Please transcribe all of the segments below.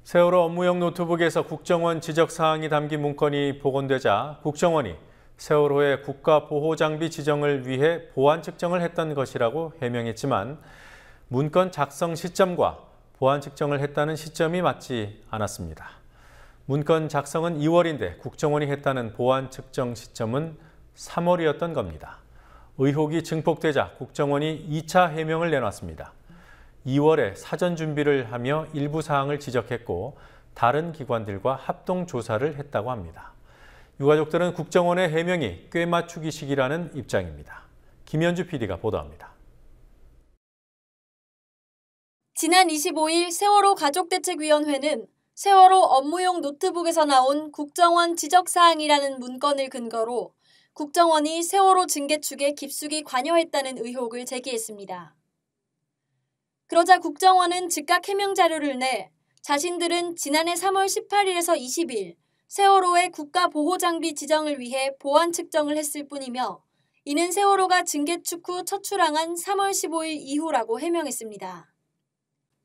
세월호 업무용 노트북에서 국정원 지적사항이 담긴 문건이 복원되자 국정원이 세월호의 국가보호장비 지정을 위해 보안 측정을 했던 것이라고 해명했지만 문건 작성 시점과 보안 측정을 했다는 시점이 맞지 않았습니다. 문건 작성은 2월인데 국정원이 했다는 보안 측정 시점은 3월이었던 겁니다. 의혹이 증폭되자 국정원이 2차 해명을 내놨습니다. 2월에 사전 준비를 하며 일부 사항을 지적했고 다른 기관들과 합동 조사를 했다고 합니다. 유가족들은 국정원의 해명이 꿰맞추기식이라는 입장입니다. 김현주 PD가 보도합니다. 지난 25일 세월호 가족대책위원회는 세월호 업무용 노트북에서 나온 국정원 지적사항이라는 문건을 근거로 국정원이 세월호 징계 축에 깊숙이 관여했다는 의혹을 제기했습니다. 그러자 국정원은 즉각 해명 자료를 내 자신들은 지난해 3월 18일에서 20일 세월호의 국가보호장비 지정을 위해 보안 측정을 했을 뿐이며 이는 세월호가 징계축 후 첫 출항한 3월 15일 이후라고 해명했습니다.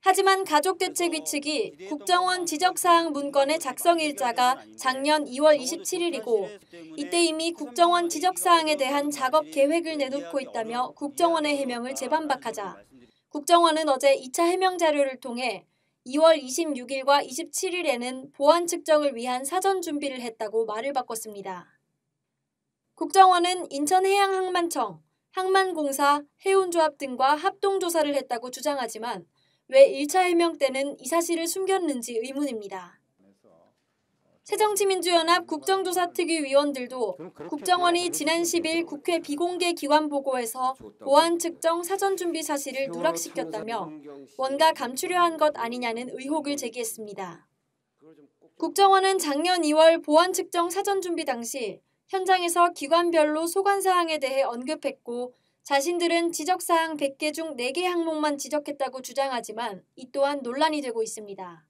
하지만 가족대책위 측이 국정원 지적사항 문건의 작성 일자가 작년 2월 27일이고 이때 이미 국정원 지적사항에 대한 작업 계획을 내놓고 있다며 국정원의 해명을 재반박하자 국정원은 어제 2차 해명 자료를 통해 2월 26일과 27일에는 보안 측정을 위한 사전 준비를 했다고 말을 바꿨습니다. 국정원은 인천해양항만청, 항만공사, 해운조합 등과 합동조사를 했다고 주장하지만 왜 1차 해명 때는 이 사실을 숨겼는지 의문입니다. 새정치민주연합 국정조사특위 위원들도 국정원이 지난 10일 국회 비공개 기관 보고에서 보안 측정 사전 준비 사실을 누락시켰다며 뭔가 감추려 한 것 아니냐는 의혹을 제기했습니다. 국정원은 작년 2월 보안 측정 사전 준비 당시 현장에서 기관별로 소관사항에 대해 언급했고 자신들은 지적사항 100개 중 4개 항목만 지적했다고 주장하지만 이 또한 논란이 되고 있습니다.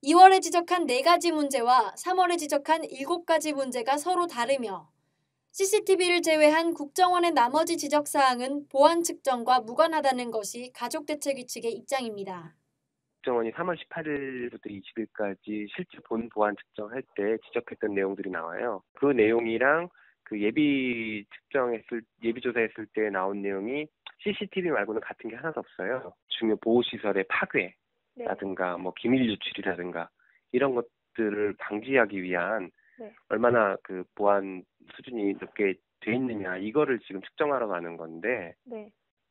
2월에 지적한 4가지 문제와 3월에 지적한 7가지 문제가 서로 다르며 CCTV를 제외한 국정원의 나머지 지적사항은 보안 측정과 무관하다는 것이 가족대책위 측의 입장입니다. 국정원이 3월 18일부터 20일까지 실제 본 보안 측정할 때 지적했던 내용들이 나와요. 그 내용이랑 그 예비 조사했을 때 나온 내용이 CCTV 말고는 같은 게 하나도 없어요. 중요 보호시설의 파괴라든가 뭐 기밀 유출이라든가 이런 것들을 방지하기 위한 얼마나 그 보안 수준이 높게 돼 있느냐 이거를 지금 측정하러 가는 건데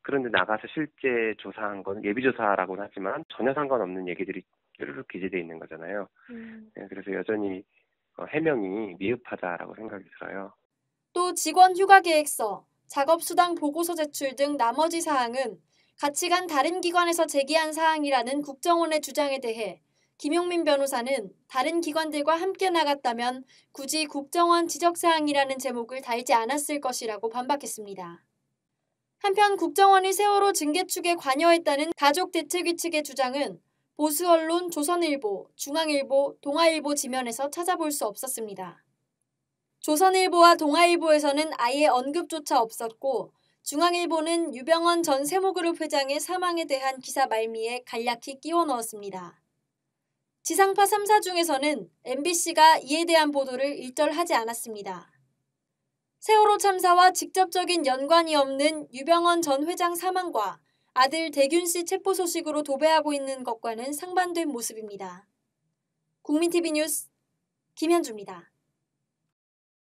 그런데 나가서 실제 조사한 건 예비조사라고는 하지만 전혀 상관없는 얘기들이 뾰루룩 기재되어 있는 거잖아요. 그래서 여전히 해명이 미흡하다라고 생각이 들어요. 또 직원 휴가 계획서, 작업수당 보고서 제출 등 나머지 사항은 같이 간 다른 기관에서 제기한 사항이라는 국정원의 주장에 대해 김용민 변호사는 다른 기관들과 함께 나갔다면 굳이 국정원 지적사항이라는 제목을 달지 않았을 것이라고 반박했습니다. 한편 국정원이 세월호 징계축에 관여했다는 가족대책위 측의 주장은 보수 언론 조선일보, 중앙일보, 동아일보 지면에서 찾아볼 수 없었습니다. 조선일보와 동아일보에서는 아예 언급조차 없었고 중앙일보는 유병언 전 세모그룹 회장의 사망에 대한 기사 말미에 간략히 끼워 넣었습니다. 지상파 3사 중에서는 MBC가 이에 대한 보도를 일절하지 않았습니다. 세월호 참사와 직접적인 연관이 없는 유병언 전 회장 사망과 아들 대균 씨 체포 소식으로 도배하고 있는 것과는 상반된 모습입니다. 국민TV 뉴스 김현주입니다.